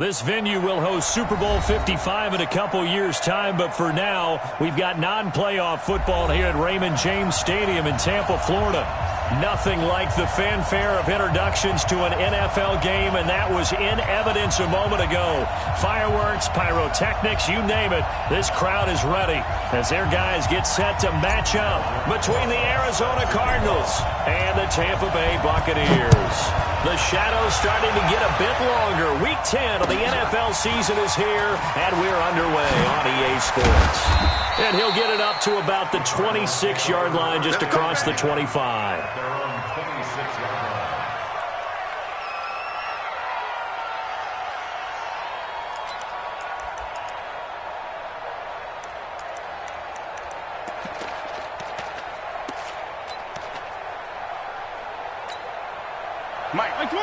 This venue will host Super Bowl 55 in a couple years' time, but for now, we've got non-playoff football here at Raymond James Stadium in Tampa, Florida. Nothing like the fanfare of introductions to an NFL game, and that was in evidence a moment ago. Fireworks, pyrotechnics, you name it, this crowd is ready as their guys get set to match up between the Arizona Cardinals and the Tampa Bay Buccaneers. The shadow's starting to get a bit longer. Week 10 of the NFL season is here, and we're underway on EA Sports. And he'll get it up to about the 26-yard line just across the 25. They're on 26-yard line. Mike, 20!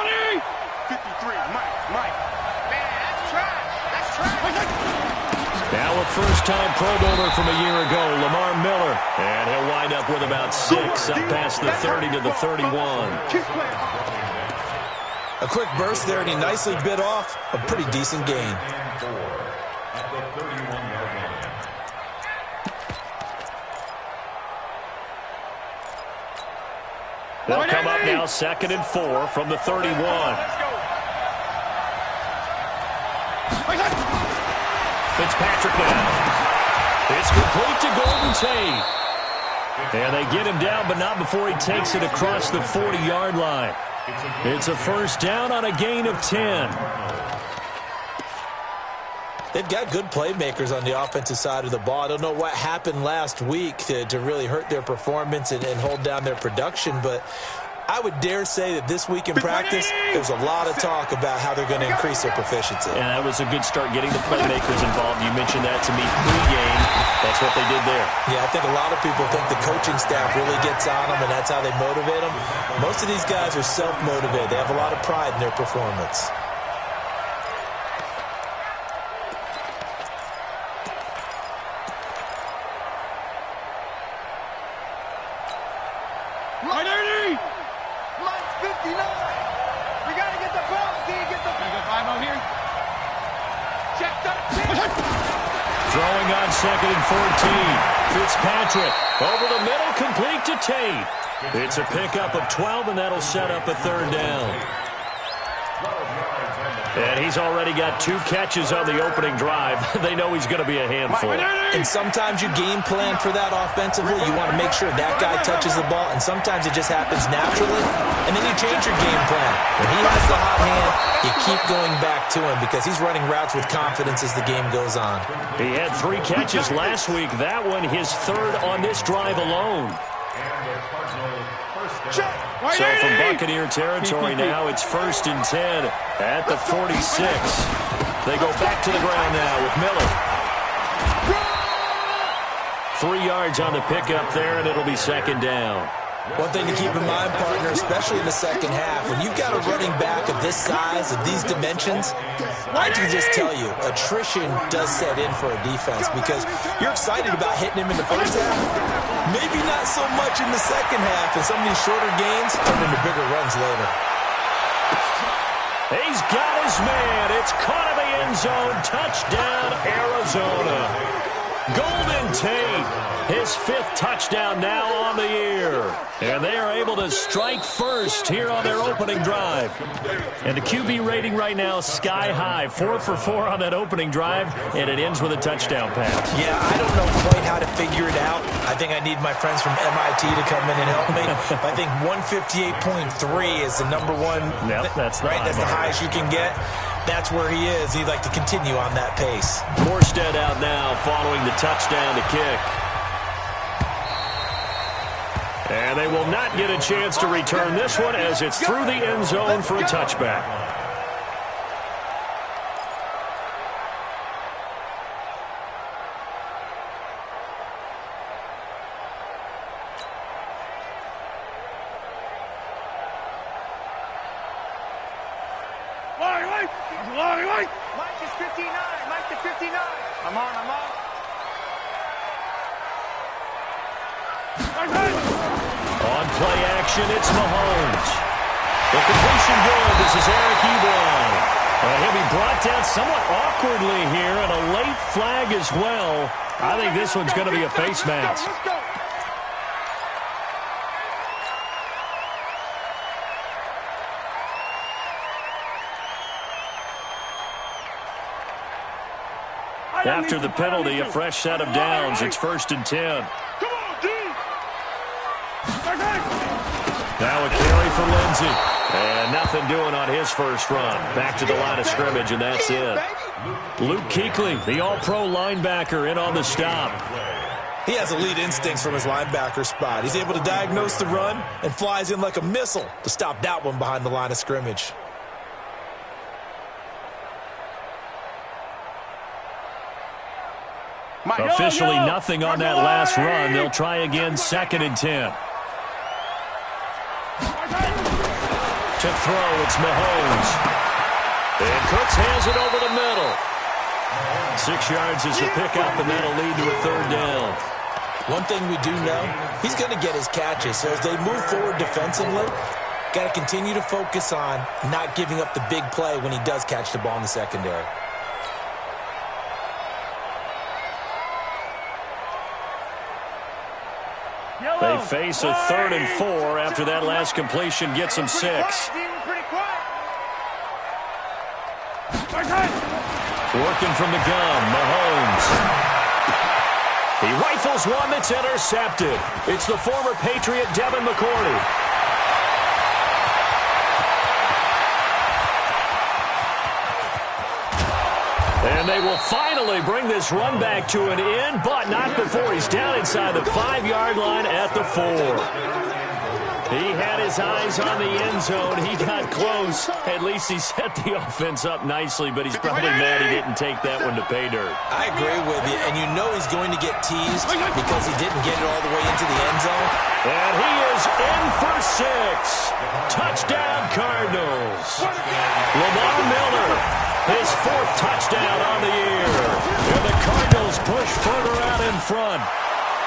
53, Mike. Man, that's trash. That's trash. Now a first-time Pro Bowler from a year ago, Lamar Miller. And he'll wind up with about 6 up past the 30 to the 31. A quick burst there, and he nicely bit off a pretty decent gain. At the 31-yard line. They'll come up now 2nd and 4 from the 31. Fitzpatrick now. It's complete to Golden Tate. And they get him down, but not before he takes it across the 40-yard line. It's a first down on a gain of 10. They've got good playmakers on the offensive side of the ball. I don't know what happened last week to really hurt their performance and hold down their production, but I would dare say that this week in practice, there was a lot of talk about how they're going to increase their proficiency. And that was a good start, getting the playmakers involved. You mentioned that to me pre-game. That's what they did there. Yeah, I think a lot of people think the coaching staff really gets on them, and that's how they motivate them. Most of these guys are self-motivated. They have a lot of pride in their performance. Throwing on 2nd and 14. Fitzpatrick over the middle, complete to Tate. It's a pickup of 12, and that'll set up a third down. And he's already got 2 catches on the opening drive. They know he's going to be a handful. And sometimes you game plan for that offensively. You want to make sure that guy touches the ball, and sometimes it just happens naturally, and then you change your game plan. When he has the hot hand, you keep going back to him because he's running routes with confidence as the game goes on. He had 3 catches last week. That one his 3rd on this drive alone. So from Buccaneer territory now, it's 1st and 10 at the 46. They go back to the ground now with Miller. 3 yards on the pickup there, and it'll be 2nd down. One thing to keep in mind, partner, especially in the second half, when you've got a running back of this size, of these dimensions, I can just tell you, attrition does set in for a defense because you're excited about hitting him in the first half. Maybe not so much in the second half, and some of these shorter gains turn into bigger runs later. He's got his man. It's caught in the end zone. Touchdown, Arizona. Golden Tate, his 5th touchdown now on the year. And they are able to strike first here on their opening drive. And the QB rating right now, sky high. 4 for 4 on that opening drive, and it ends with a touchdown pass. Yeah, I don't know quite how to figure it out. I think I need my friends from MIT to come in and help me. I think 158.3 is the number one. Yep, that's the right. That's the highest you can get. That's where he is. He'd like to continue on that pace. Morstead out now following the touchdown to kick. And they will not get a chance to return this one as it's through the end zone for a touchback. Mike is 59. Mike to 59. I'm on. On play action, it's Mahomes. The completion good. This is Eric Ebron. And he'll be brought down somewhat awkwardly here, and a late flag as well. I think this one's going to be a face mask. After the penalty, a fresh set of downs. It's 1st and 10. Now a carry for Lindsey. And nothing doing on his first run. Back to the line of scrimmage, and that's it. Luke Kuechly, the all-pro linebacker, in on the stop. He has elite instincts from his linebacker spot. He's able to diagnose the run and flies in like a missile to stop that one behind the line of scrimmage. Officially nothing on that last run. They'll try again, 2nd and 10. To throw, it's Mahomes. And Cooks hands it over the middle. 6 yards is the pickup, and that'll lead to a 3rd down. One thing we do know, he's going to get his catches. So as they move forward defensively, got to continue to focus on not giving up the big play when he does catch the ball in the secondary. They face a 3rd and 4 after that last completion gets them 6. Working from the gun, Mahomes. He rifles one that's intercepted. It's the former Patriot Devin McCourty. And they will finally bring this run back to an end, but not before he's down inside the 5-yard line at the 4. He had his eyes on the end zone. He got close. At least he set the offense up nicely, but he's probably mad he didn't take that one to pay dirt. I agree with you, and you know he's going to get teased because he didn't get it all the way into the end zone. And he is in for 6. Touchdown, Cardinals. Lamar Miller, his 4th touchdown on the year. And the Cardinals push further out in front.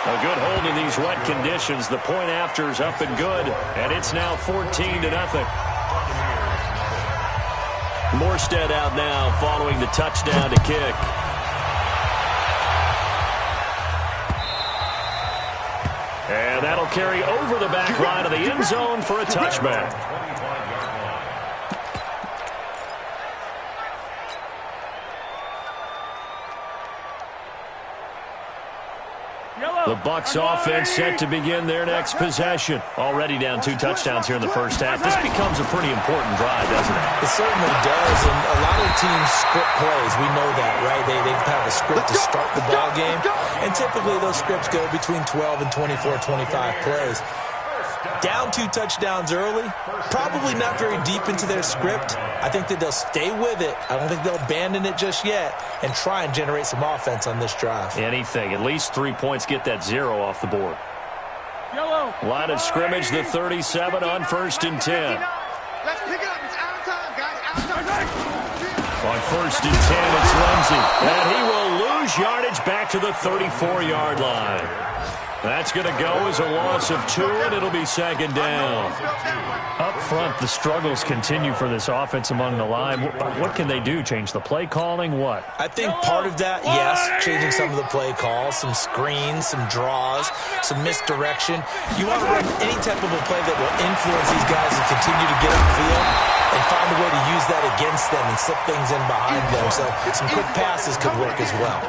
A good hold in these wet conditions. The point after is up and good, and it's now 14-0. Morstead out now following the touchdown to kick. And that'll carry over the back line of the end zone for a touchback. The Bucs offense set to begin their next possession. Already down 2 touchdowns here in the first half. This becomes a pretty important drive, doesn't it? It certainly does, and a lot of teams script plays. We know that, right? They have a script to start the ball game, and typically those scripts go between 12 and 24, 25 plays. Down 2 touchdowns early, probably not very deep into their script. I think that they'll stay with it. I don't think they'll abandon it just yet and try and generate some offense on this drive. Anything. At least 3 points, get that 0 off the board. Line of scrimmage, the 37 on 1st and 10. Let's pick it up. It's out of time, guys. Out of time. On 1st and 10, it's Lindsey. And he will lose yardage back to the 34-yard line. That's going to go as a loss of 2, and it'll be 2nd down. Up front, the struggles continue for this offense among the line. What can they do? Change the play calling? What? I think part of that, yes, changing some of the play calls, some screens, some draws, some misdirection. You want to run any type of a play that will influence these guys to continue to get upfield and find a way to use that against them and slip things in behind them. So some quick passes could work as well.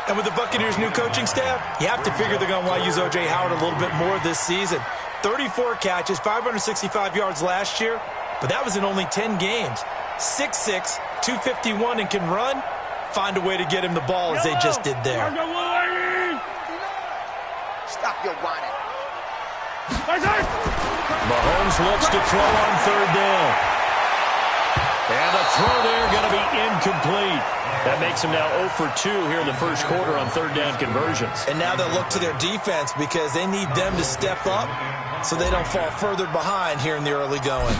And with the Buccaneers' new coaching staff, you have to figure they're going to want to use O.J. Howard a little bit more this season. 34 catches, 565 yards last year, but that was in only 10 games. 6'6", 251, and can run. Find a way to get him the ball as they just did there. Stop your whining. Mahomes looks to throw on 3rd down. And the throw there going to be incomplete. That makes him now 0 for 2 here in the first quarter on 3rd down conversions. And now they'll look to their defense because they need them to step up so they don't fall further behind here in the early going.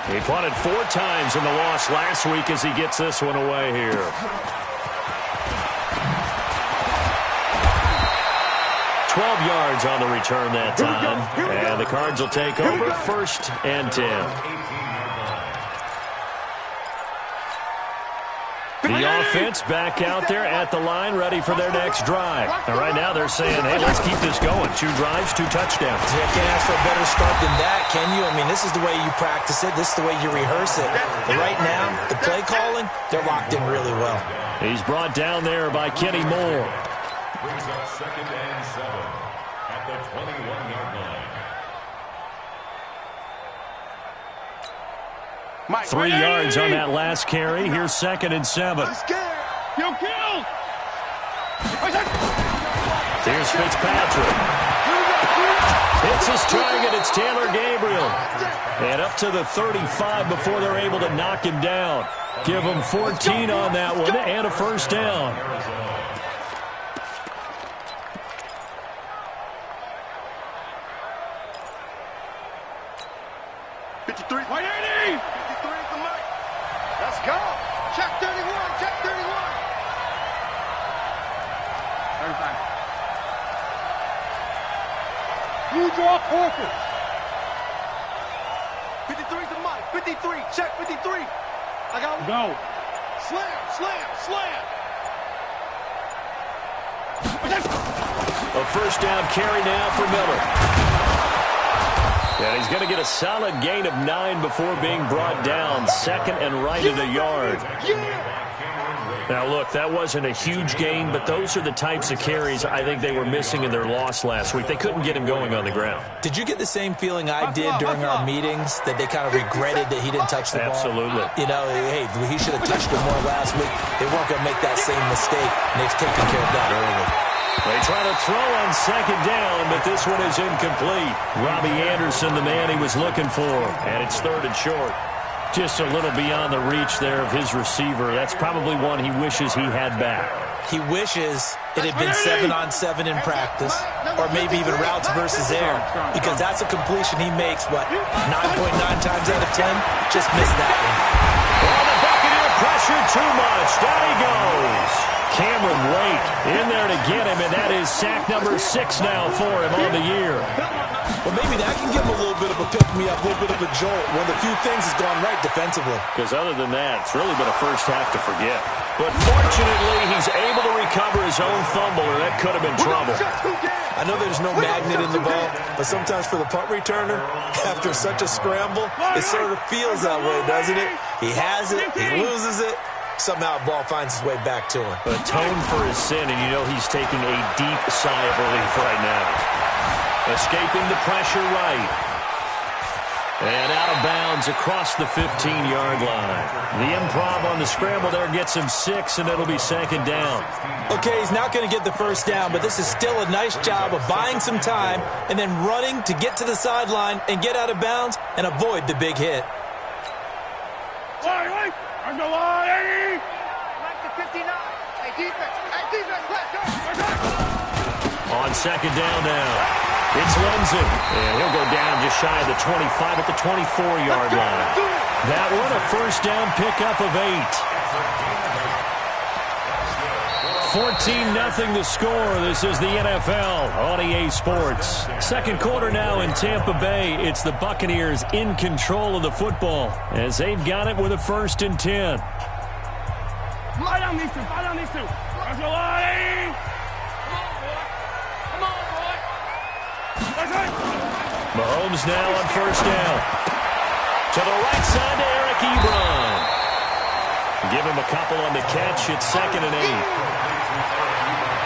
He punted 4 times in the loss last week as he gets this one away here. Yards on the return that time. And the Cards will take over 1st and 10. The offense back out there at the line, ready for their next drive. And right now they're saying, hey, let's keep this going. 2 drives, 2 touchdowns. You can't ask for a better start than that, can you? I mean, this is the way you practice it. This is the way you rehearse it. But right now, the play calling, they're locked in really well. He's brought down there by Kenny Moore. Brings up 2nd and 7 at the 21-yard line. 3 yards on that last carry. Here's 2nd and 7. Kill! Here's Fitzpatrick. Hits his target. It's Taylor Gabriel. And up to the 35 before they're able to knock him down. Give him 14 on that one and a first down. Let's go. Check 31. Check 31. You draw corpus. 53's the mic. 53. Check 53. I got one. Go. Slam. A first down carry now for Miller. And he's going to get a solid gain of 9 before being brought down. 2nd and right of the yard. Now, look, that wasn't a huge gain, but those are the types of carries I think they were missing in their loss last week. They couldn't get him going on the ground. Did you get the same feeling I did during our meetings, that they kind of regretted that he didn't touch the ball? Absolutely. You know, hey, he should have touched it more last week. They weren't going to make that same mistake, and they've taken care of that early. They try to throw on 2nd down, but this one is incomplete. Robbie Anderson, the man he was looking for, and it's 3rd and short. Just a little beyond the reach there of his receiver. That's probably one he wishes he had back. He wishes it had been 7-on-7 in practice, or maybe even routes versus air, because that's a completion he makes, 9.9 times out of 10? Just missed that one. Oh, the Buccaneer pressure too much. Down he goes. Cameron Wake in there to get him, and that is sack number 6 now for him on the year. Well, maybe that can give him a little bit of a pick-me-up, a little bit of a jolt. One of the few things has gone right defensively. Because other than that, it's really been a first half to forget. But fortunately, he's able to recover his own fumble, or that could have been trouble. I know there's no magnet in the ball, but sometimes for the punt returner, after such a scramble, it sort of feels that way, doesn't it? He has it, he loses it. Somehow the ball finds its way back to him. Atone for his sin, and you know he's taking a deep sigh of relief right now. Escaping the pressure right. And out of bounds across the 15-yard line. The improv on the scramble there gets him 6, and it'll be 2nd down. Okay, he's not going to get the first down, but this is still a nice job of buying some time and then running to get to the sideline and get out of bounds and avoid the big hit. Like the 59. Hey, defense, On 2nd down now. It's Lindsay, and he'll go down just shy of the 25 at the 24-yard line. That one, a first down pickup of 8. 14-0 the score. This is the NFL on EA Sports. Second quarter now in Tampa Bay. It's the Buccaneers in control of the football as they've got it with a 1st and 10. Lie down these two. Let's go, Lottie. Come on, boy. Mahomes now on 1st down. To the right side to Eric Ebron. Give him a couple on the catch. It's 2nd and 8.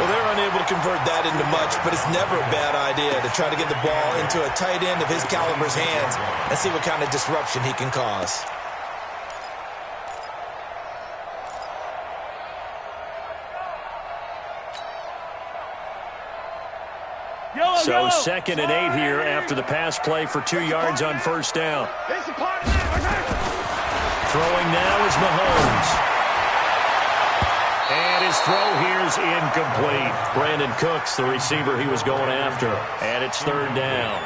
Well, they're unable to convert that into much, but it's never a bad idea to try to get the ball into a tight end of his caliber's hands and see what kind of disruption he can cause. So 2nd and 8 here after the pass play for 2 yards on 1st down. Throwing now is Mahomes. And his throw here's incomplete. Brandon Cooks, the receiver he was going after. And it's 3rd down.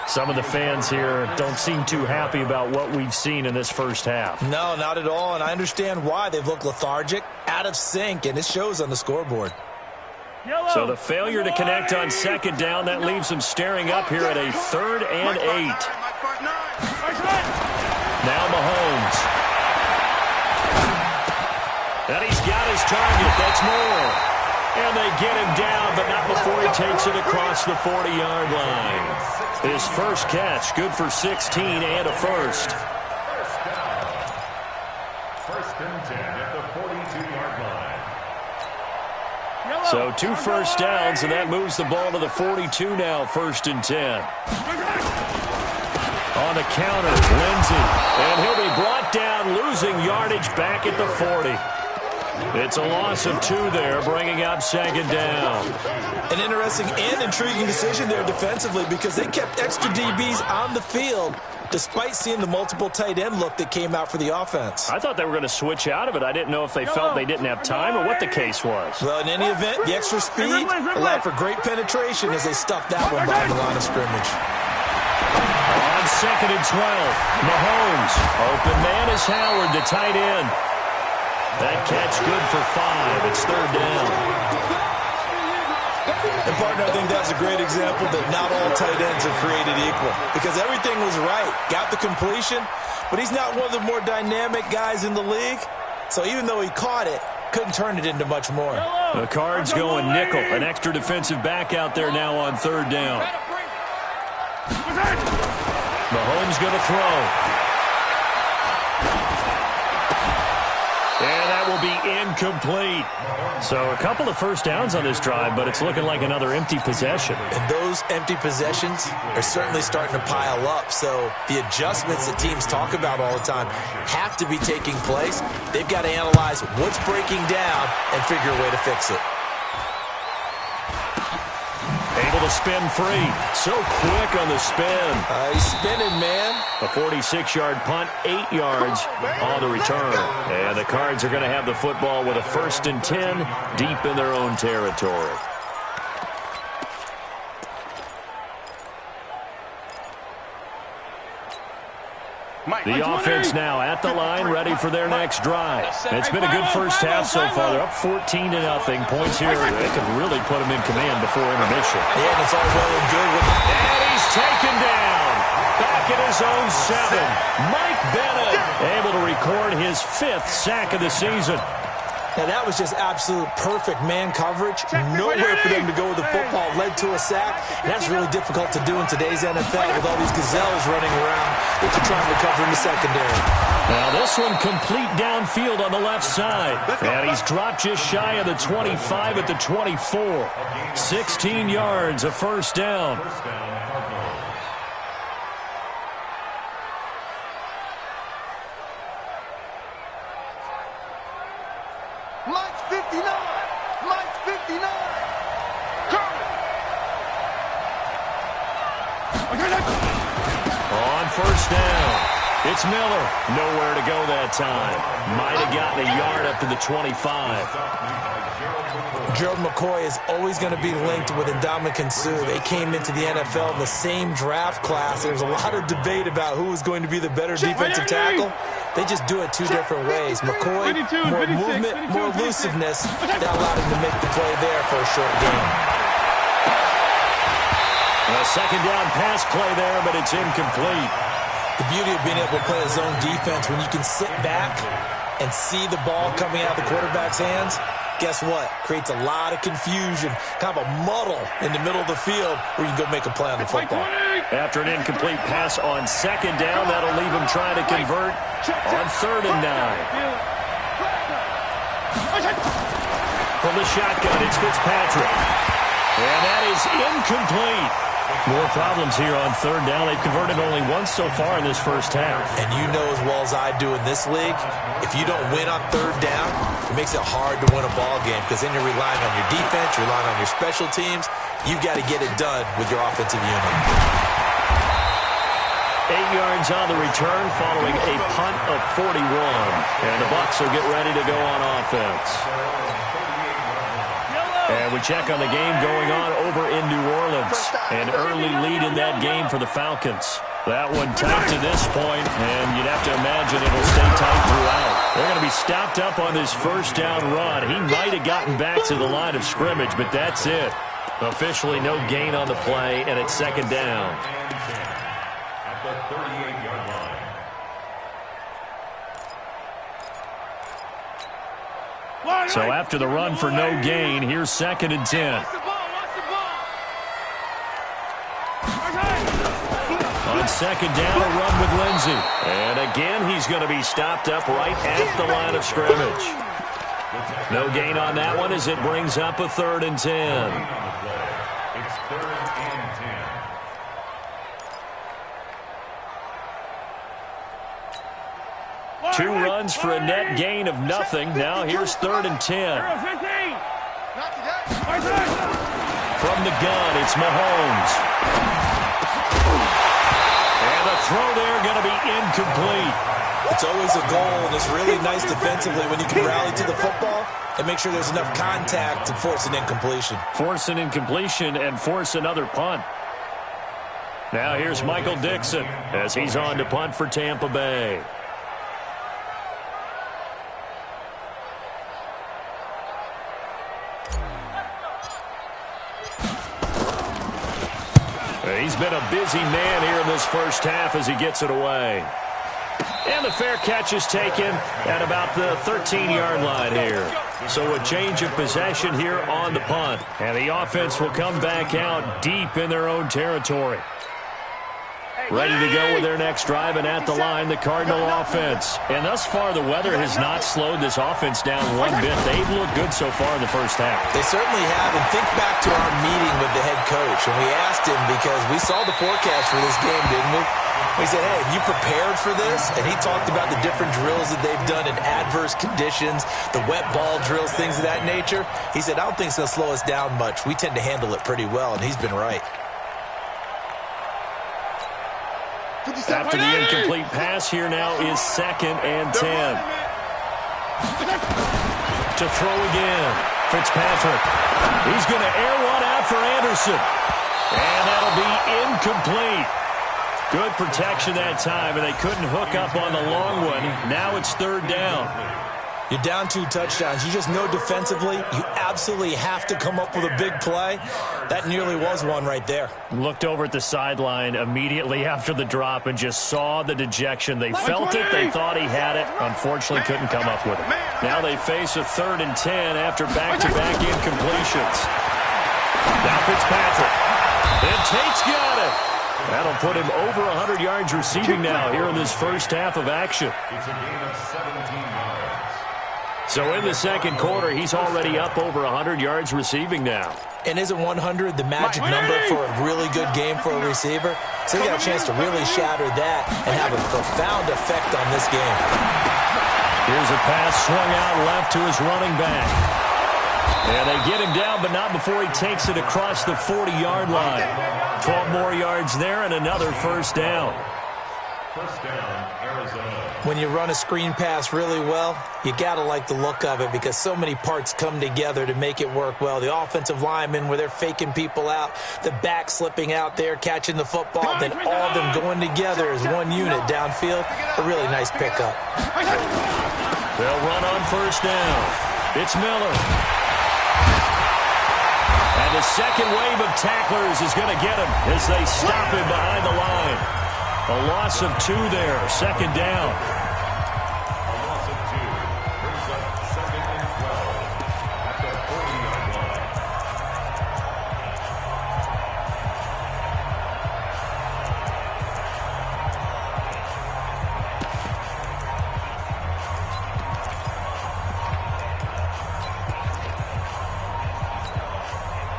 Some of the fans here don't seem too happy about what we've seen in this first half. No, not at all, and I understand why. They've looked lethargic, out of sync, and it shows on the scoreboard. So the failure to connect on 2nd down, that leaves them staring up here at a 3rd and 8. Now Mahomes. And he's got his target. That's more. And they get him down, but not before he takes it across the 40-yard line. His first catch, good for 16 and a first. First and 10 at the 42-yard line. So 2 first downs, and that moves the ball to the 42 now, first and 10. On the counter, Lindsey. And he'll be brought down, losing yardage back at the 40. It's a loss of 2 there, bringing up second down. An interesting and intriguing decision there defensively because they kept extra DBs on the field despite seeing the multiple tight end look that came out for the offense. I thought they were going to switch out of it. I didn't know if they felt they didn't have time or what the case was. Well, in any event, the extra speed allowed for great penetration as they stuffed that one behind the line of scrimmage. On second and 12, Mahomes. Open man is Howard, the tight end. That catch good for 5. It's third down. And, partner, I think that's a great example that not all tight ends are created equal because everything was right. Got the completion, but he's not one of the more dynamic guys in the league. So even though he caught it, couldn't turn it into much more. The Cards going nickel. An extra defensive back out there now on third down. Mahomes going to throw. And that will be incomplete. So a couple of first downs on this drive, but it's looking like another empty possession. And those empty possessions are certainly starting to pile up. So the adjustments that teams talk about all the time have to be taking place. They've got to analyze what's breaking down and figure a way to fix it. Able to spin free. So quick on the spin. He's spinning, man. A 46-yard punt, 8 yards on the return. And the Cards are going to have the football with a first and 10 deep in their own territory. The offense now at the line, ready for their next drive. It's been a good first half so far. They're up 14-0. Points here. They could really put them in command before intermission. Yeah, and it's all well and good. And he's taken down. Back at his own 7. Mike Bennett able to record his 5th sack of the season. Now, that was just absolute perfect man coverage. Nowhere for them to go with the football. Led to a sack. And that's really difficult to do in today's NFL with all these gazelles running around that you're trying to cover in the secondary. Now, this one complete downfield on the left side. And he's dropped just shy of the 25 at the 24. 16 yards, a first down. Mike's 59. Mike's 59. On first down, it's Miller. Nowhere to go that time. Might have gotten a yard up to the 25. Gerald McCoy is always going to be linked with Ndamukong Suh. They came into the NFL in the same draft class. There's a lot of debate about who was going to be the better defensive tackle. They just do it 2 different ways. McCoy, more movement, more elusiveness. That allowed him to make the play there for a short game. A second down pass play there, but it's incomplete. The beauty of being able to play a zone defense when you can sit back and see the ball coming out of the quarterback's hands, guess what? Creates a lot of confusion, kind of a muddle in the middle of the field where you can go make a play on the football. After an incomplete pass on second down, that'll leave him trying to convert on third and 9. From the shotgun, it's Fitzpatrick. And that is incomplete. More problems here on third down. They've converted only once so far in this first half. And you know as well as I do in this league, if you don't win on third down, it makes it hard to win a ball game because then you're relying on your defense, you're relying on your special teams. You've got to get it done with your offensive unit. 8 yards on the return following a punt of 41. And the Bucs will get ready to go on offense. And we check on the game going on over in New Orleans. An early lead in that game for the Falcons. That one tight to this point, and you'd have to imagine it'll stay tight throughout. They're going to be stopped up on this first down run. He might have gotten back to the line of scrimmage, but that's it. Officially no gain on the play, and it's second down. At the 38-yard line. So after the run for no gain, here's 2nd and 10. On 2nd down, a run with Lindsey. And again, he's going to be stopped up right at the line of scrimmage. No gain on that one as it brings up a 3rd and 10. It's 3rd and 10. 2 runs for a net gain of nothing. Now here's 3rd and 10. From the gun, it's Mahomes. And the throw there going to be incomplete. It's always a goal, and it's really nice defensively when you can rally to the football and make sure there's enough contact to force an incompletion. Force an incompletion and force another punt. Now here's Michael Dixon as he's on to punt for Tampa Bay. He's been a busy man here in this first half as he gets it away. And the fair catch is taken at about the 13-yard line here. So a change of possession here on the punt. And the offense will come back out deep in their own territory. Ready to go with their next drive, and at the line, the Cardinal offense. And thus far, the weather has not slowed this offense down one bit. They've looked good so far in the first half. They certainly have, and think back to our meeting with the head coach, and we asked him because we saw the forecast for this game, didn't we? We said, hey, have you prepared for this? And he talked about the different drills that they've done in adverse conditions, the wet ball drills, things of that nature. He said, I don't think it's going to slow us down much. We tend to handle it pretty well, and he's been right. After the incomplete pass, here now is 2nd and 10. To throw again, Fitzpatrick. He's going to air one out for Anderson. And that'll be incomplete. Good protection that time, and they couldn't hook up on the long one. Now it's 3rd down. You're down 2 touchdowns. You just know defensively you absolutely have to come up with a big play. That nearly was one right there. Looked over at the sideline immediately after the drop and just saw the dejection. They felt it. They thought he had it. Unfortunately, couldn't come up with it. Now they face a 3rd and 10 after back-to-back incompletions. Now Fitzpatrick. And Tate's got it. That'll put him over 100 yards receiving now here in this first half of action. It's a gain of 17 yards. So in the second quarter, he's already up over 100 yards receiving now. And isn't 100 the magic number for a really good game for a receiver? So he got a chance to really shatter that and have a profound effect on this game. Here's a pass swung out left to his running back. And they get him down, but not before he takes it across the 40-yard line. 12 more yards there and another first down. First down, Arizona. When you run a screen pass really well, you got to like the look of it because so many parts come together to make it work well. The offensive linemen, where they're faking people out, the back slipping out there, catching the football, then all of them going together as one unit downfield. A really nice pickup. They'll run on first down. It's Miller. And the second wave of tacklers is going to get him as they stop him behind the line. A loss of 2 there, 2nd down. A loss of 2 brings up 2nd and 12 at the 40-yard line.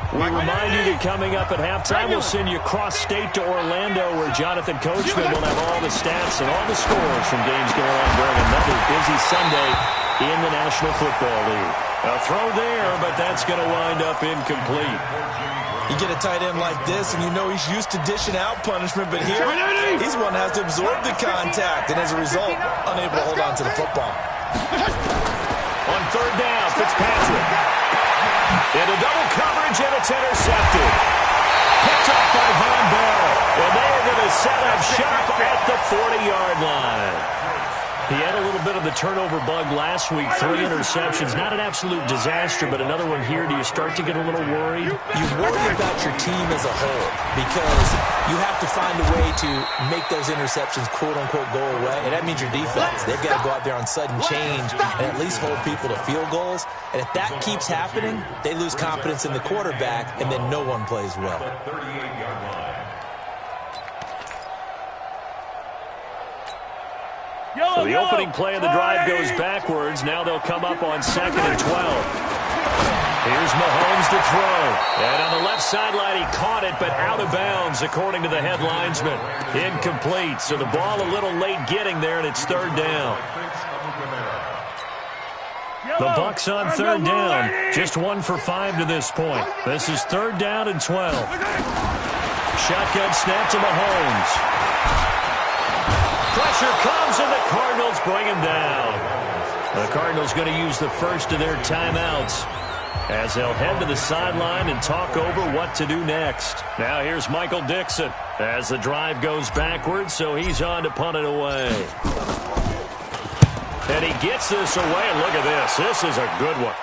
We remind you that coming up at halftime, we'll send you cross-state to Orlando, where Jonathan Coachman will have all the stats and all the scores from games going on during another busy Sunday in the National Football League. A throw there, but that's going to wind up incomplete. You get a tight end like this, and you know he's used to dishing out punishment, but here, he's one that has to absorb the contact, and as a result, unable to hold on to the football. On 3rd down, Fitzpatrick. Into double coverage, and it's intercepted. Picked up by Von Bell. And they're going to set up shop at the 40-yard line. He had a little bit of the turnover bug last week, 3 interceptions. Not an absolute disaster, but another one here. Do you start to get a little worried? You worry about your team as a whole because you have to find a way to make those interceptions quote-unquote go away, and that means your defense. They've got to go out there on sudden change and at least hold people to field goals. And if that keeps happening, they lose confidence in the quarterback, and then no one plays well. So the opening play of the drive goes backwards. Now they'll come up on 2nd and 12. Here's Mahomes to throw. And on the left sideline, he caught it, but out of bounds, according to the head linesman. Incomplete. So the ball a little late getting there, and it's 3rd down. The Bucs on 3rd down. Just 1 for 5 to this point. This is 3rd down and 12. Shotgun snap to Mahomes. Pressure comes, and the Cardinals bring him down. The Cardinals going to use the first of their timeouts as they'll head to the sideline and talk over what to do next. Now here's Michael Dixon as the drive goes backwards, so he's on to punt it away. And he gets this away, and look at this. This is a good one.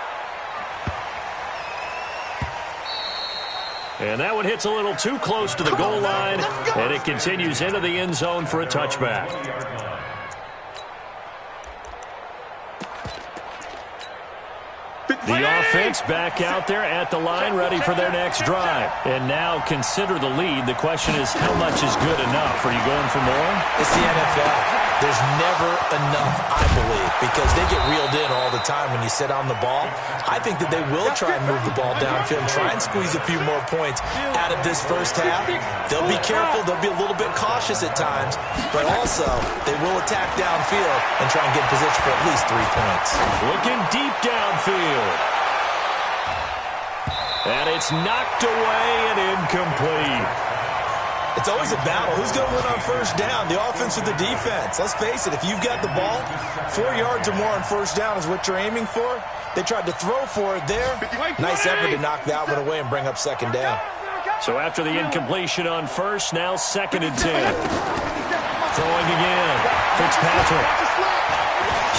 And that one hits a little too close to the goal line, and it continues into the end zone for a touchback. The offense back out there at the line, ready for their next drive. And now consider the lead. The question is, how much is good enough? Are you going for more? It's the NFL. There's never enough, I believe, because they get reeled in all the time when you sit on the ball. I think that they will try and move the ball downfield, try and squeeze a few more points out of this first half. They'll be careful. They'll be a little bit cautious at times, but also they will attack downfield and try and get in position for at least 3 points. Looking deep downfield. And it's knocked away and incomplete. It's always a battle. Who's going to win on first down, the offense or the defense? Let's face it, if you've got the ball, 4 yards or more on first down is what you're aiming for. They tried to throw for it there. Nice effort to knock that one away and bring up 2nd down. So after the incompletion on first, now 2nd and 10. Throwing again. Fitzpatrick.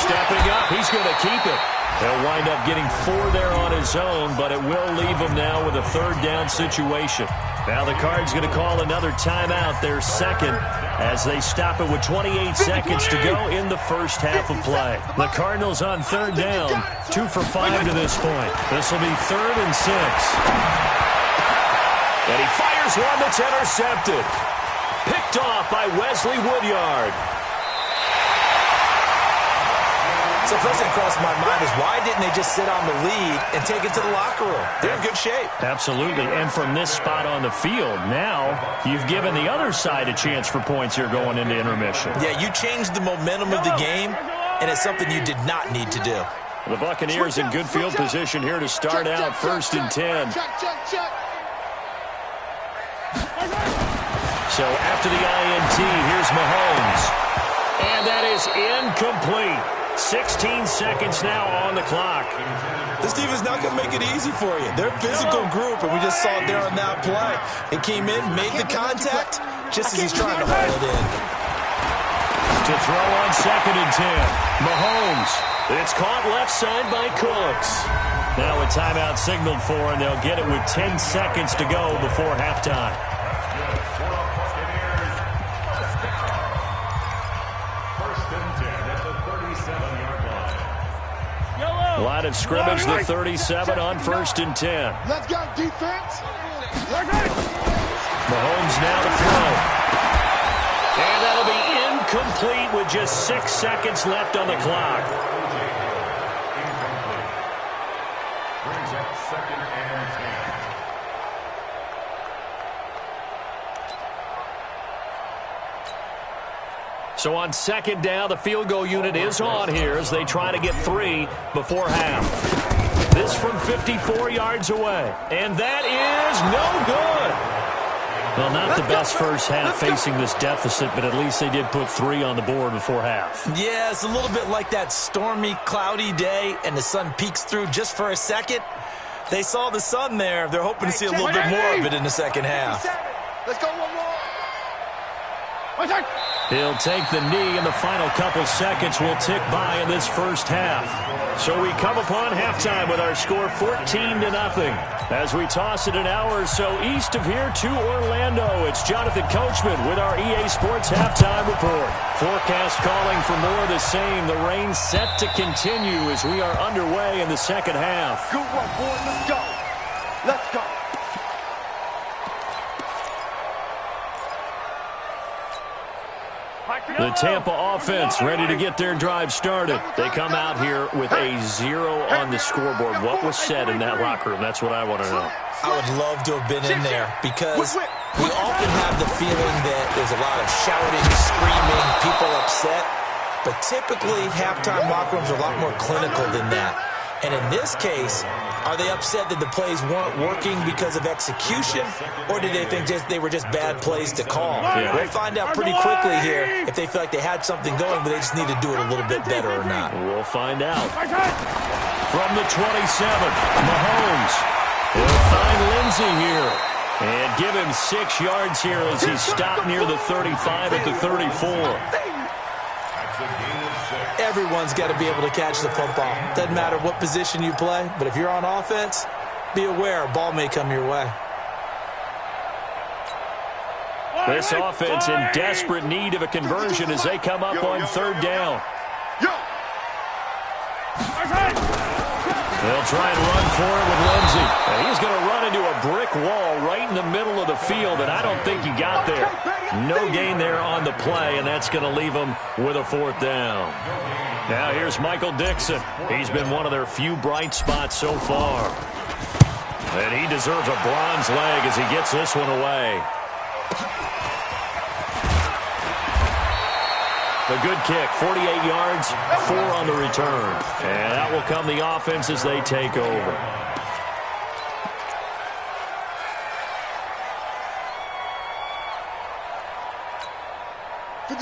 Stepping up. He's going to keep it. He'll wind up getting 4 there on his own, but it will leave him now with a 3rd down situation. Now the Cards going to call another timeout, their second, as they stop it with 28 seconds to go in the first half of play. The Cardinals on 3rd down, 2 for 5 to this point. This will be 3rd and 6. And he fires one that's intercepted. Picked off by Wesley Woodyard. So first thing crossed my mind is, why didn't they just sit on the lead and take it to the locker room? They're in good shape. Absolutely. And from this spot on the field, now you've given the other side a chance for points here going into intermission. Yeah, you changed the momentum of the game, and it's something you did not need to do. The Buccaneers in good field position here to start out 1st and 10. So after the INT, here's Mahomes. And that is incomplete. 16 seconds now on the clock. This defense not going to make it easy for you. They're a physical group, and we just saw it there on that play. It came in, made the contact, just as he's trying to haul it in. To throw on 2nd and 10. Mahomes. It's caught left side by Cooks. Now a timeout signaled for, and they'll get it with 10 seconds to go before halftime. Line of scrimmage, the 37 on 1st and 10. Let's go, defense. Mahomes now to throw. And that'll be incomplete with just 6 seconds left on the clock. Brings up 2nd and 10. So on 2nd down, the field goal unit is on here as they try to get 3 before half. This from 54 yards away. And that is no good. Well, not the best first half facing this deficit, but at least they did put 3 on the board before half. Yeah, it's a little bit like that stormy, cloudy day, and the sun peeks through just for a second. They saw the sun there. They're hoping to see a little bit more of it in the second half. Let's go one more. One second. He'll take the knee, and the final couple seconds will tick by in this first half. So we come upon halftime with our score 14-0. As we toss it an hour or so east of here to Orlando, it's Jonathan Coachman with our EA Sports Halftime Report. Forecast calling for more of the same. The rain set to continue as we are underway in the second half. Good one, boys. Let's go. Let's go. The Tampa offense ready to get their drive started. They come out here with a 0 on the scoreboard. What was said in that locker room? That's what I want to know. I would love to have been in there because we often have the feeling that there's a lot of shouting, screaming, people upset. But typically, halftime locker rooms are a lot more clinical than that. And in this case, are they upset that the plays weren't working because of execution, or did they think they were just bad plays to call? Yeah. We'll find out pretty quickly here if they feel like they had something going, but they just need to do it a little bit better or not. We'll find out. From the 27, Mahomes will find Lindsey here and give him 6 yards here as he stopped near the 35 at the 34. Everyone's got to be able to catch the football. Doesn't matter what position you play, but if you're on offense, be aware a ball may come your way. This offense in desperate need of a conversion as they come up on third down. They'll try and run for it with Lindsey. And he's going to run into a brick wall right in the middle of the field, and I don't think he got there. No gain there on the play, and that's going to leave him with a 4th down. Now here's Michael Dixon. He's been one of their few bright spots so far. And he deserves a bronze leg as he gets this one away. A good kick, 48 yards, 4 on the return. And that will come the offense as they take over.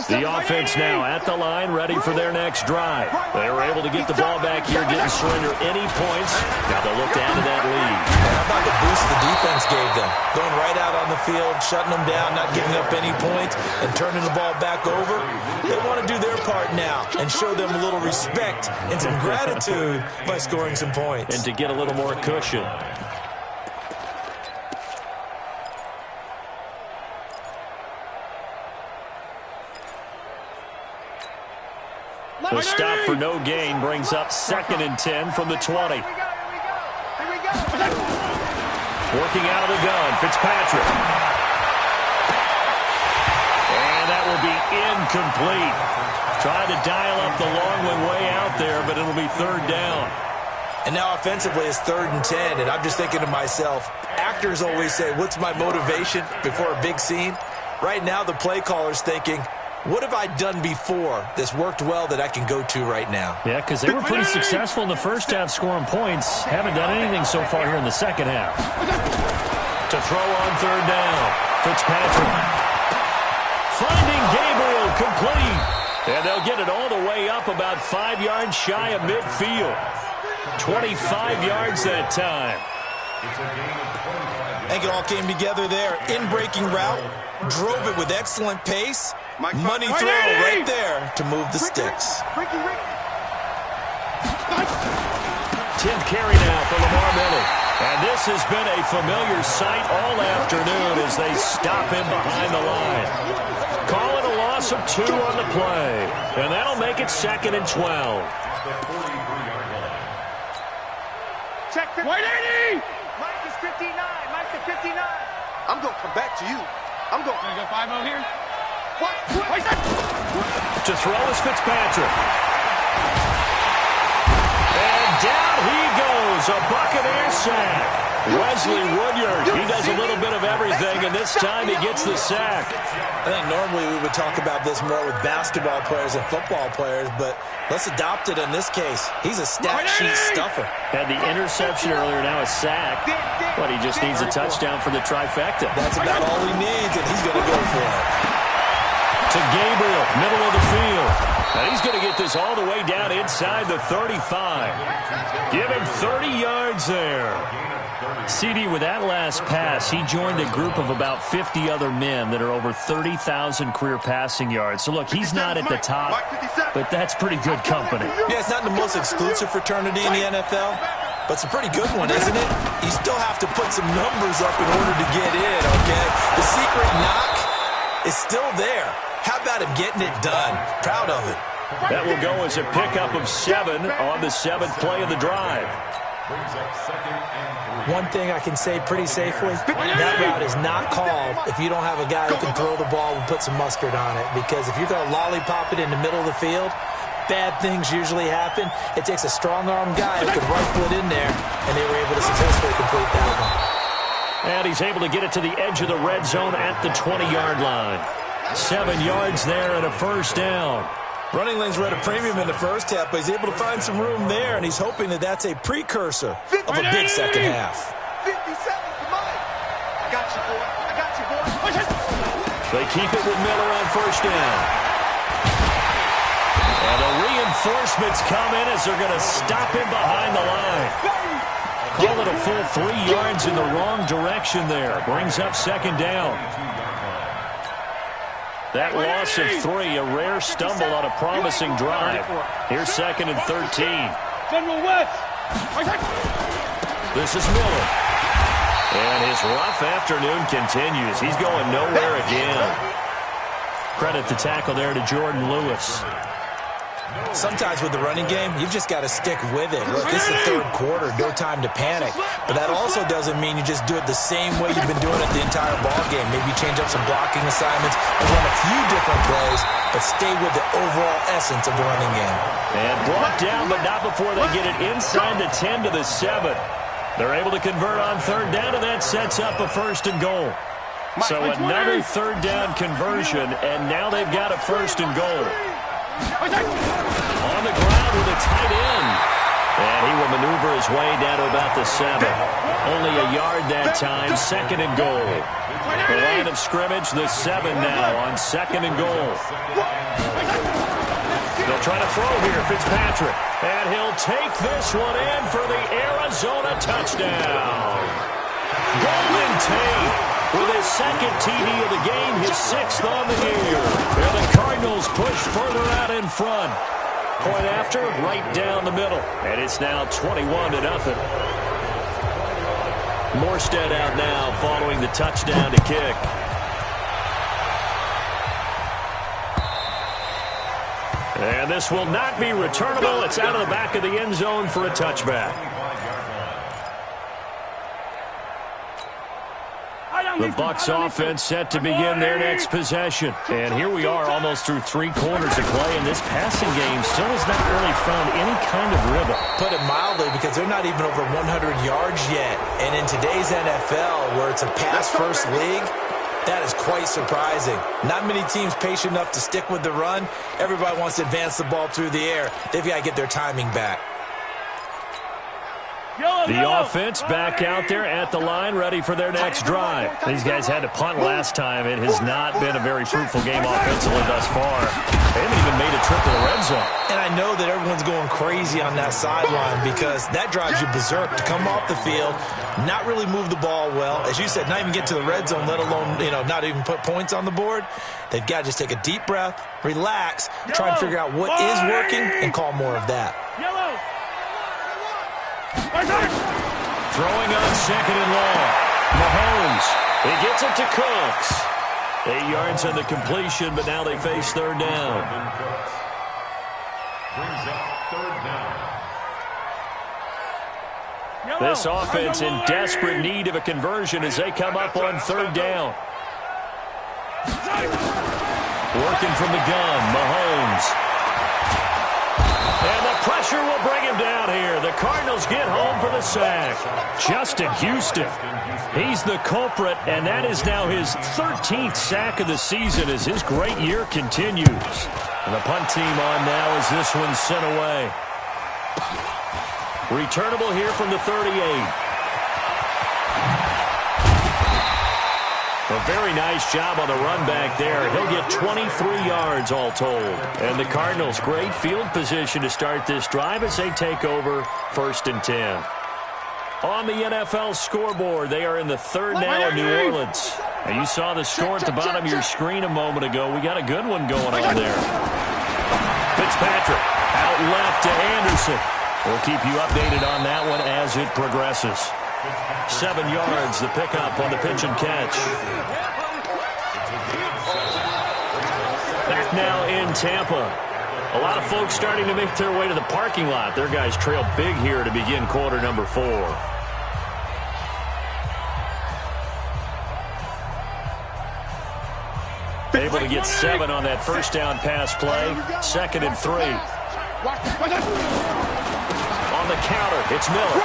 The offense now at the line, ready for their next drive. They were able to get the ball back here, didn't surrender any points. Now they'll look to add to that lead. How about the boost the defense gave them? Going right out on the field, shutting them down, not giving up any points, and turning the ball back over. They want to do their part now and show them a little respect and some gratitude by scoring some points. And to get a little more cushion. The stop for no gain brings up 2nd and 10 from the 20. Here we go. Working out of the gun, Fitzpatrick. And that will be incomplete. Trying to dial up the long one way out there, but it'll be 3rd down. And now offensively it's 3rd and 10, and I'm just thinking to myself, actors always say, what's my motivation before a big scene? Right now the play caller's thinking, what have I done before that's worked well that I can go to right now? Yeah, because they were pretty successful in the first half scoring points. Haven't done anything so far here in the second half. To throw on 3rd down. Fitzpatrick. Finding Gabriel complete. And they'll get it all the way up about 5 yards shy of midfield. 25 yards that time. I think it all came together there. In-breaking route. Drove it with excellent pace. Money throw right there to move the sticks. 10th carry now for Lamar Miller. And this has been a familiar sight all afternoon as they stop him behind the line. Calling a loss of 2 on the play. And that'll make it 2nd and 12. Check 59. Mike is 59. Mike is 59. I'm going to come back to you. I'm going to go 5-0 here. What? To throw is Fitzpatrick. And down he goes. A Buccaneer sack. Wesley Woodyard, he does a little bit of everything, and this time he gets the sack. I think normally we would talk about this more with basketball players and football players, but let's adopt it in this case. He's a stat sheet stuffer. Had the interception earlier, now a sack. But he just needs a touchdown for the trifecta. That's about all he needs, and he's going to go for it. To Gabriel, middle of the field. And he's going to get this all the way down inside the 35. Give him 30 yards there. CD, with that last pass, he joined a group of about 50 other men that are over 30,000 career passing yards. So, look, he's not at the top, but that's pretty good company. Yeah, it's not the most exclusive fraternity in the NFL, but it's a pretty good one, isn't it? You still have to put some numbers up in order to get in, okay? The secret knock is still there. How about him getting it done? Proud of it. That will go as a pickup of 7 on the 7th play of the drive. One thing I can say pretty safely, that route is not called if you don't have a guy who can throw the ball and put some mustard on it. Because if you're going to lollipop it in the middle of the field, bad things usually happen. It takes a strong-arm guy who can rifle it in there, and they were able to successfully complete that one. And he's able to get it to the edge of the red zone at the 20-yard line. 7 yards there and a first down. Running lanes were at a premium in the first half, but he's able to find some room there, and he's hoping that that's a precursor of a big second half. 57, come on. I got you, boy. I got you, boy. They keep it with Miller on first down. And the reinforcements come in as they're going to stop him behind the line. Call it a full 3 yards in the wrong direction there. Brings up second down. That loss of 3, a rare stumble on a promising drive. Here's 2nd and 13. This is Miller. And his rough afternoon continues. He's going nowhere again. Credit the tackle there to Jordan Lewis. Sometimes with the running game, you've just got to stick with it. Look, this is the third quarter, no time to panic. But that also doesn't mean you just do it the same way you've been doing it the entire ball game. Maybe change up some blocking assignments and run a few different plays, but stay with the overall essence of the running game. And brought down, but not before they get it inside the 10 to the 7. They're able to convert on third down, and that sets up a 1st and goal. So another third down conversion, and now they've got a 1st and goal. On the ground with a tight end. And he will maneuver his way down to about the 7. Only a yard that time, 2nd and goal. The line of scrimmage, the 7 now on 2nd and goal. They'll try to throw here, Fitzpatrick. And he'll take this one in for the Arizona touchdown. Golden Tate with his 2nd TD of the game, his 6th on the year. And the Cardinals push further out in front. Point after, right down the middle. And it's now 21-0. Morstead out now following the touchdown to kick. And this will not be returnable. It's out of the back of the end zone for a touchback. The Bucs offense set to begin their next possession. And here we are almost through 3 quarters of play, and this passing game still has not really found any kind of rhythm. Put it mildly, because they're not even over 100 yards yet. And in today's NFL, where it's a pass-first league, that is quite surprising. Not many teams patient enough to stick with the run. Everybody wants to advance the ball through the air. They've got to get their timing back. The offense back out there at the line, ready for their next drive. These guys had to punt last time. It has not been a very fruitful game offensively thus far. They haven't even made a trip to the red zone. And I know that everyone's going crazy on that sideline because that drives you berserk to come off the field, not really move the ball well. As you said, not even get to the red zone, let alone, not even put points on the board. They've got to just take a deep breath, relax, try and figure out what is working, and call more of that. Throwing on 2nd and long. Mahomes. He gets it to Cooks. 8 yards on the completion, but now they face third down. This offense in desperate need of a conversion as they come up on third down. Working from the gun, Mahomes. And the pressure will bring him down here. The Cardinals get home for the sack. Justin Houston, he's the culprit, and that is now his 13th sack of the season as his great year continues. And the punt team on now as this one's sent away. Returnable here from the 38. A very nice job on the run back there. He'll get 23 yards all told. And the Cardinals, great field position to start this drive as they take over 1st and 10. on the NFL scoreboard. They are in the third now in New Orleans. And you saw the score at the bottom of your screen a moment ago. We got a good one going on there. Fitzpatrick out left to Anderson. We'll keep you updated on that one as it progresses. 7 yards, the pickup on the pitch and catch. Back now in Tampa. A lot of folks starting to make their way to the parking lot. Their guys trail big here to begin quarter number 4. Able to get 7 on that first down pass play. 2nd and 3. On the counter, it's Miller.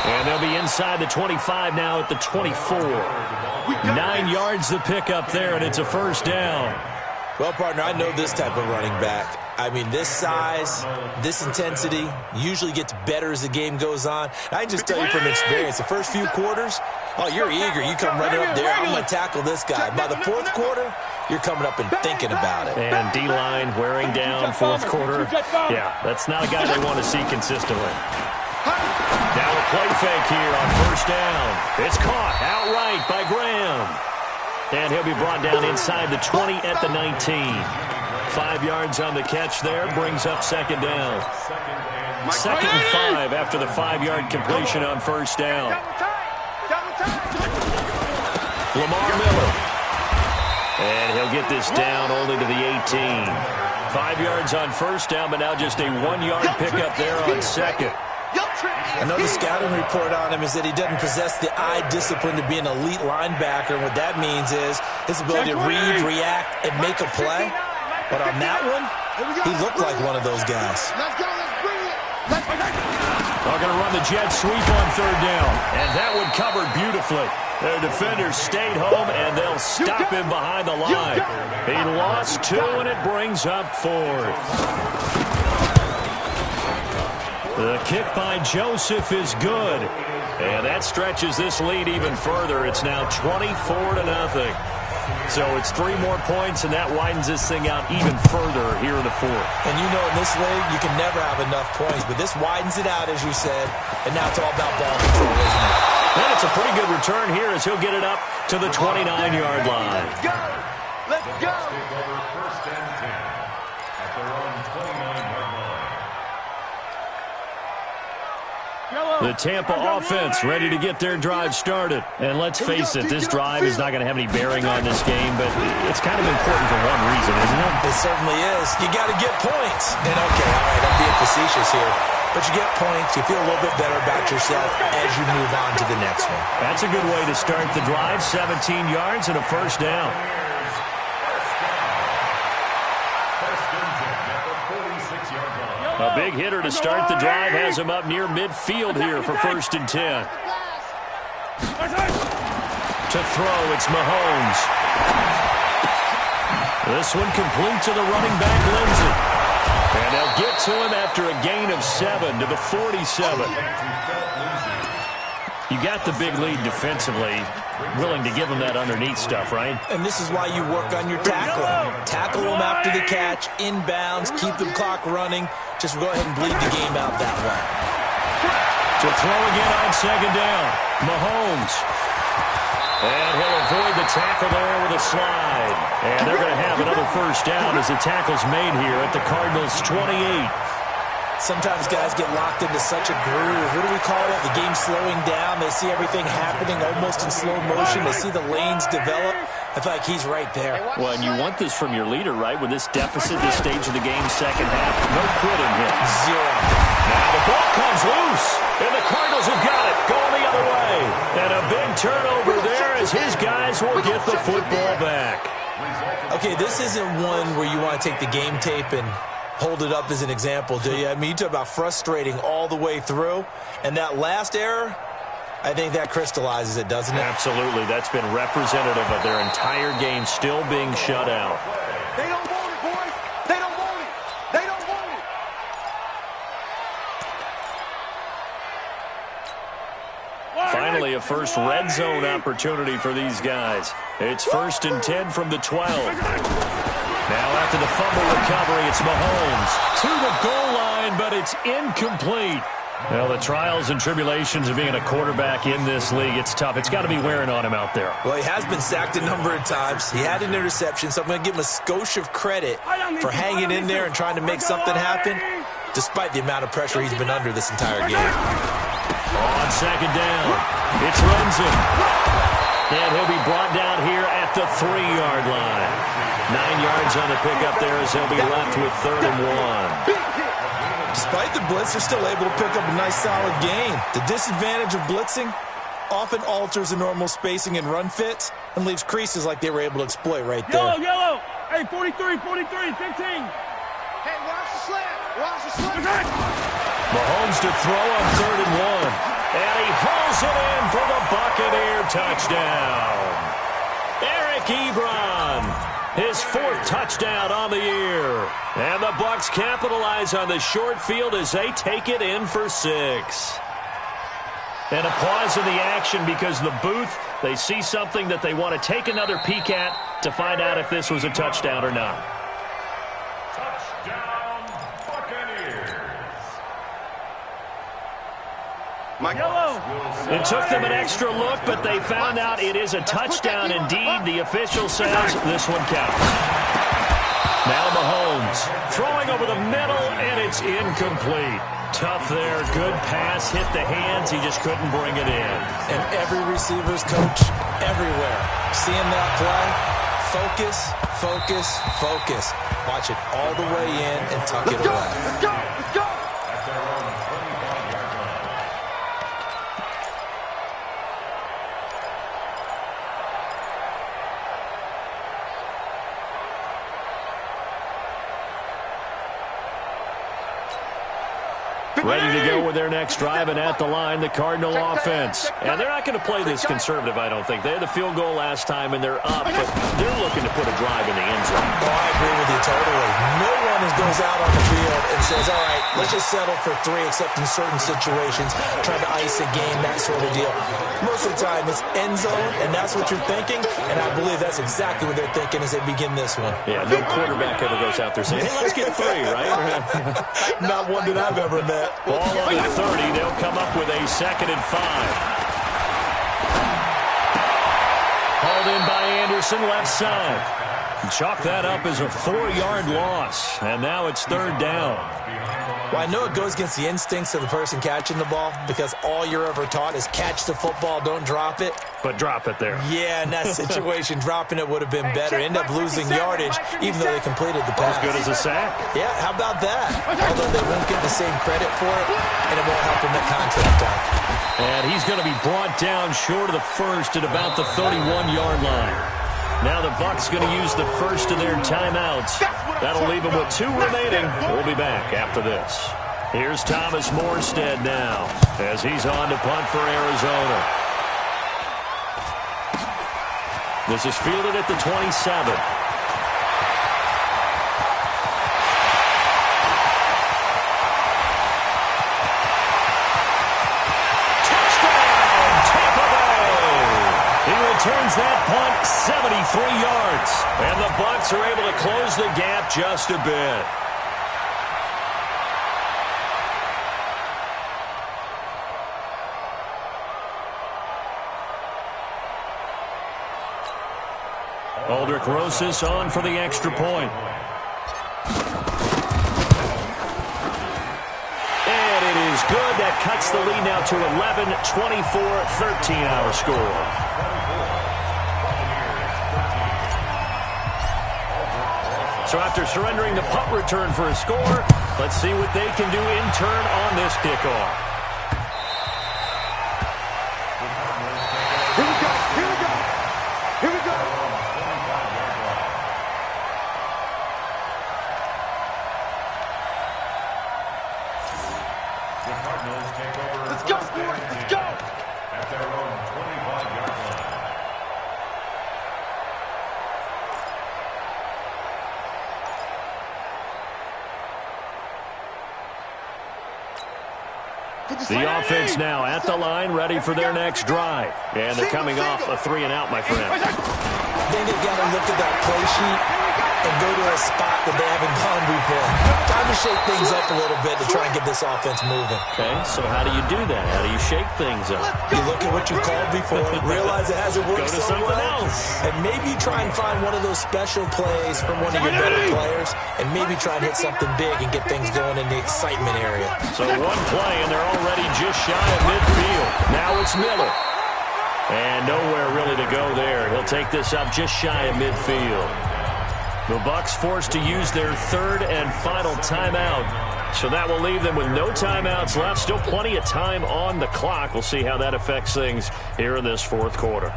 And they'll be inside the 25 now at the 24. 9 yards the pickup there, and it's a first down. Well, partner, I know this type of running back. I mean, this size, this intensity usually gets better as the game goes on. I can just tell you from experience, the first few quarters, oh, you're eager. You come running up there, I'm going to tackle this guy. By the 4th quarter, you're coming up and thinking about it. And D-line wearing down 4th quarter. Yeah, that's not a guy they want to see consistently. Now a play fake here on first down. It's caught outright by Graham. And he'll be brought down inside the 20 at the 19. 5 yards on the catch there, brings up 2nd down. 2nd and 5 after the 5-yard completion on first down. Lamar Miller. And he'll get this down only to the 18. 5 yards on first down, but now just a 1-yard pickup there on 2nd. I know the scouting report on him is that he doesn't possess the eye discipline to be an elite linebacker. And what that means is his ability to read, react, and make a play. But on that one, he looked like one of those guys. They're going to run the jet sweep on 3rd down. And that one covered beautifully. Their defenders stayed home, and they'll stop him behind the line. He lost 2, and it brings up 4th. The kick by Joseph is good. And that stretches this lead even further. It's now 24-0. So it's 3 more points, and that widens this thing out even further here in the 4th. And you know in this league, you can never have enough points. But this widens it out, as you said. And now it's all about ball control, isn't it? And it's a pretty good return here as he'll get it up to the 29-yard line. Let's go. Let's go. First and 10 at their own 29-yard line. The Tampa offense ready to get their drive started. And let's face it, this drive is not going to have any bearing on this game, but it's kind of important for one reason, isn't it? It certainly is. You got to get points. And okay, all right, I'm being facetious here. But you get points, you feel a little bit better about yourself as you move on to the next one. That's a good way to start the drive. 17 yards and a first down. A big hitter to start the drive has him up near midfield here for 1st and 10. To throw, it's Mahomes. This one complete to the running back, Lindsey. And they'll get to him after a gain of 7 to the 47. You got the big lead defensively. Willing to give him that underneath stuff, right? And this is why you work on your tackling. Tackle them after the catch, inbounds, keep the clock running. Just go ahead and bleed the game out that way. To throw again on 2nd down. Mahomes. And he'll avoid the tackle there with a slide. And they're going to have another first down as the tackle's made here at the Cardinals' 28. Sometimes guys get locked into such a groove. What do we call it? The game slowing down. They see everything happening almost in slow motion. They see the lanes develop. I feel like he's right there. Well, and you want this from your leader, right? With this deficit, this stage of the game, 2nd half. No quitting here. 0. Now the ball comes loose. And the Cardinals have got it. Going the other way. And a big turnover there as his guys will get the football back. Okay, this isn't one where you want to take the game tape and hold it up as an example, do you? I mean, you talk about frustrating all the way through. And that last error, I think that crystallizes it, doesn't it? Absolutely. That's been representative of their entire game still being shut out. They don't want it, boys. They don't want it. They don't want it. Finally, a first red zone opportunity for these guys. It's 1st and 10 from the 12. Now after the fumble recovery, it's Mahomes to the goal line, but it's incomplete. Well, the trials and tribulations of being a quarterback in this league, it's tough. It's got to be wearing on him out there. Well, he has been sacked a number of times. He had an interception, so I'm going to give him a skosh of credit for hanging in there and trying to make something happen, despite the amount of pressure he's been under this entire game. On second down, it's Renzen. And he'll be brought down here at the 3-yard line. 9 yards on the pickup there as he'll be left with 3rd and 1. Despite the blitz, they're still able to pick up a nice, solid gain. The disadvantage of blitzing often alters the normal spacing and run fits and leaves creases like they were able to exploit right there. Yellow. Hey, 43, 15. Hey, watch the slant. Watch the slant. Mahomes to throw on 3rd and 1. And he hauls it in for the Buccaneer touchdown. Eric Ebron, his 4th touchdown on the year. And the Bucs capitalize on the short field as they take it in for 6. And a pause in the action because the booth, they see something that they want to take another peek at to find out if this was a touchdown or not. Touchdown, Buccaneers. It took them an extra look, but they found out it is a touchdown indeed. The official says this one counts. Now Mahomes throwing over the middle, and it's incomplete. Tough there. Good pass. Hit the hands. He just couldn't bring it in. And every receiver's coach everywhere. Seeing that play, focus, focus, focus. Watch it all the way in and tuck it away. Let's go. At their own 25-yard line. Ready to go with their next drive, and at the line, the Cardinal offense. And they're not going to play this conservative, I don't think. They had the field goal last time, and they're up, but they're looking to put a drive in the end zone. Oh, I agree with you totally. No one goes out on the field and says, all right, let's just settle for 3, except in certain situations, trying to ice a game, that sort of deal. Most of the time, it's end zone, and that's what you're thinking, and I believe that's exactly what they're thinking as they begin this one. Yeah, no quarterback ever goes out there saying, hey, let's get 3, right? Not one that I've ever met. Ball on the 30. They'll come up with a 2nd and 5. Hauled in by Anderson, left side. Chalk that up as a 4-yard loss. And now it's 3rd down. Well, I know it goes against the instincts of the person catching the ball because all you're ever taught is catch the football, don't drop it. But drop it there. Yeah, in that situation, dropping it would have been better. End up losing yardage, even though they completed the pass. As good as a sack. Yeah, how about that? Although they won't get the same credit for it, and it won't help them at contract time. And he's going to be brought down short of the first at about the 31-yard line. Now the Bucs going to use the first of their timeouts. That'll leave them with 2 remaining. We'll be back after this. Here's Thomas Morstead now as he's on to punt for Arizona. This is fielded at the 27. Turns that punt 73 yards. And the Bucs are able to close the gap just a bit. Aldrich Rosas on for the extra point. And it is good. That cuts the lead now to 11, 24, 13 our score. So after surrendering the punt return for a score, let's see what they can do in turn on this kickoff. Here we go. The Cardinals take over. Let's go, boys. Let's go. At their own 25-yard line. The offense now at the line, ready for their next drive. And they're coming off a 3-and-out, my friend. I think they've got to look at that play sheet and go to a spot that they haven't gone before. Time to shake things up a little bit to try and get this offense moving. Okay, so how do you do that? How do you shake things up? You look at what you called before, realize it hasn't worked Go to so something well, else. and maybe try and find one of those special plays from one of your better players, and maybe try and hit something big and get things going in the excitement area. So one play, and they're already just shy of midfield. Now it's Miller. And nowhere really to go there. He'll take this up just shy of midfield. The Bucs forced to use their third and final timeout. So that will leave them with no timeouts left. Still plenty of time on the clock. We'll see how that affects things here in this fourth quarter.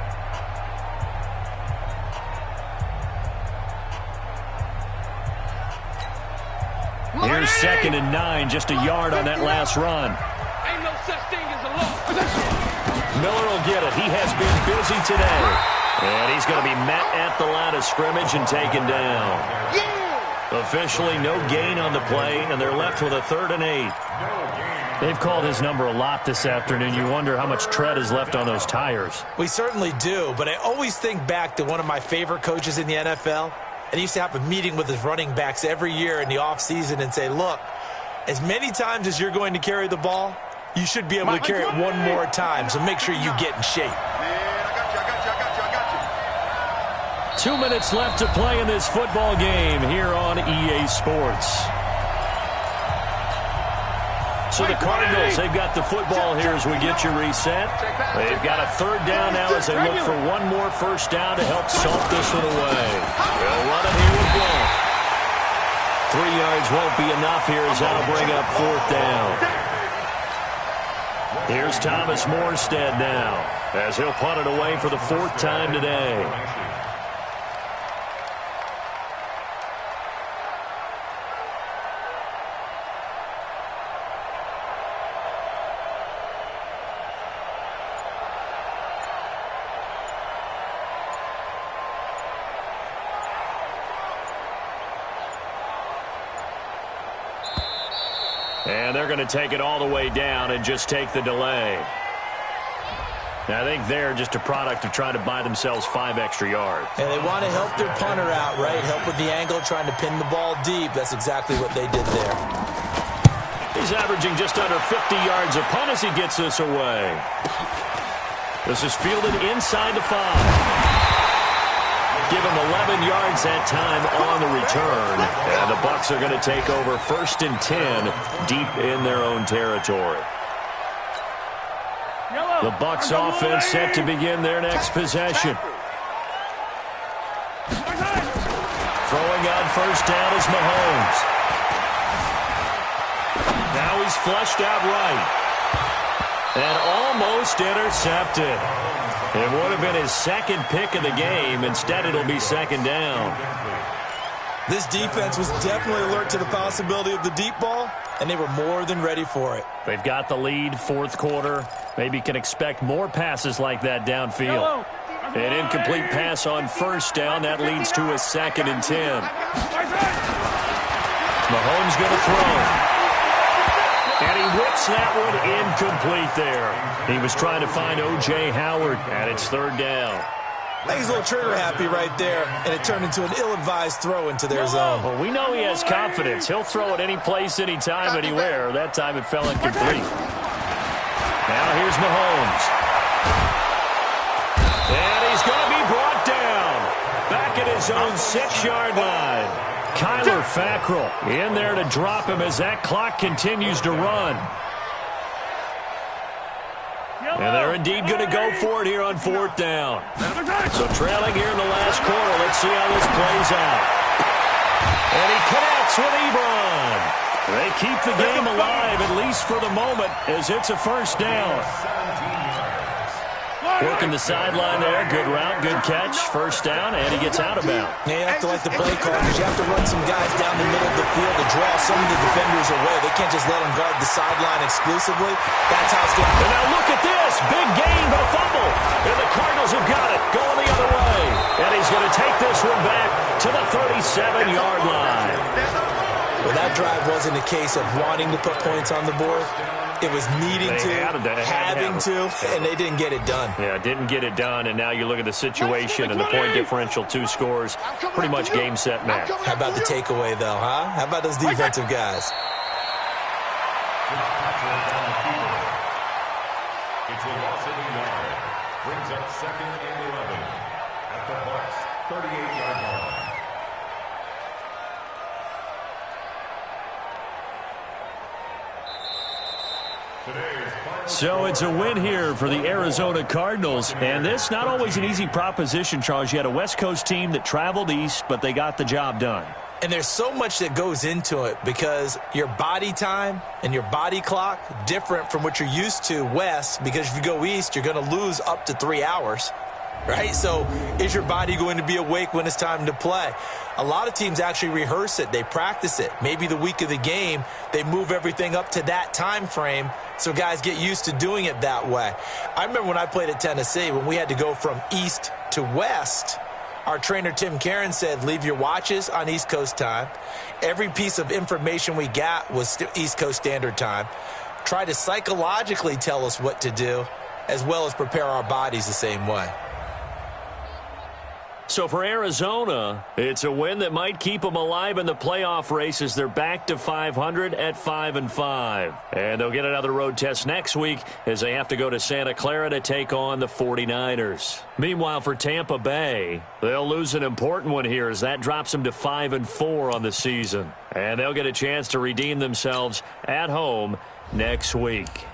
Here's 2nd and 9, just a yard on that last run. Ain't no such thing as a law. Miller will get it. He has been busy today. And he's going to be met at the line of scrimmage and taken down. Officially no gain on the play, and they're left with a 3rd and 8. They've called his number a lot this afternoon. You wonder how much tread is left on those tires. We certainly do, but I always think back to one of my favorite coaches in the NFL. And he used to have a meeting with his running backs every year in the offseason and say, look, as many times as you're going to carry the ball, you should be able to carry it one more time, so make sure you get in shape. 2 minutes left to play in this football game here on EA Sports. So the Cardinals, they've got the football here as we get you reset. They've got a 3rd down now as they look for one more first down to help salt this one away. They'll run it here with Blount. 3 yards won't be enough here as that'll bring up 4th down. Here's Thomas Morstead now as he'll punt it away for the 4th time today. And they're going to take it all the way down and just take the delay. Now, I think they're just a product of trying to buy themselves 5 extra yards. And they want to help their punter out, right? Help with the angle, trying to pin the ball deep. That's exactly what they did there. He's averaging just under 50 yards a punt as he gets this away. This is fielded inside the 5. Give him 11 yards that time on the return. And the Bucs are going to take over 1st and 10 deep in their own territory. The Bucs offense set to begin their next possession. Throwing on first down is Mahomes. Now he's flushed out right. And almost intercepted. It would have been his 2nd pick of the game. Instead, it'll be 2nd down. This defense was definitely alert to the possibility of the deep ball, and they were more than ready for it. They've got the lead, 4th quarter. Maybe can expect more passes like that downfield. An incomplete pass on first down. That leads to a 2nd and 10. Mahomes going to throw. And he whips that one incomplete there. He was trying to find O.J. Howard, and it's 3rd down. I think he's a little trigger happy right there, and it turned into an ill-advised throw into their zone. Well, we know he has confidence. He'll throw it any place, anytime, anywhere. That time it fell incomplete. Now here's Mahomes. And he's going to be brought down. Back at his own 6-yard line. Kyler Fackrell in there to drop him as that clock continues to run. And they're indeed going to go for it here on 4th down. So trailing here in the last quarter. Let's see how this plays out. And he connects with Ebron. They keep the game alive, at least for the moment, as it's a first down. Working the sideline there. Good route, good catch. First down, and he gets out of bounds. You have to like the play call because you have to run some guys down the middle of the field to draw some of the defenders away. They can't just let them guard the sideline exclusively. That's how it's going to be. And now look at this. Big gain, but a fumble. And the Cardinals have got it. Going the other way. And he's going to take this one back to the 37-yard line. Well, that drive wasn't a case of wanting to put points on the board. It was needing having to, and they didn't get it done. Yeah, didn't get it done, and now you look at the situation and the point differential, 2 scores, pretty much game, set, match. How about the takeaway, though, huh? How about those defensive guys? It's a loss of a yard. Brings up 2nd and 11 at the Bucs 38-yard line. So it's a win here for the Arizona Cardinals. And this, not always an easy proposition, Charles. You had a West Coast team that traveled east, but they got the job done. And there's so much that goes into it because your body time and your body clock different from what you're used to west, because if you go east, you're going to lose up to 3 hours, right? So is your body going to be awake when it's time to play? A lot of teams actually rehearse it. They practice it. Maybe the week of the game, they move everything up to that time frame so guys get used to doing it that way. I remember when I played at Tennessee, when we had to go from east to west, our trainer, Tim Karen, said, leave your watches on East Coast time. Every piece of information we got was East Coast Standard Time. Try to psychologically tell us what to do, as well as prepare our bodies the same way. So for Arizona, it's a win that might keep them alive in the playoff race as they're back to 500 at 5-5. And they'll get another road test next week as they have to go to Santa Clara to take on the 49ers. Meanwhile, for Tampa Bay, they'll lose an important one here as that drops them to 5-4 on the season. And they'll get a chance to redeem themselves at home next week.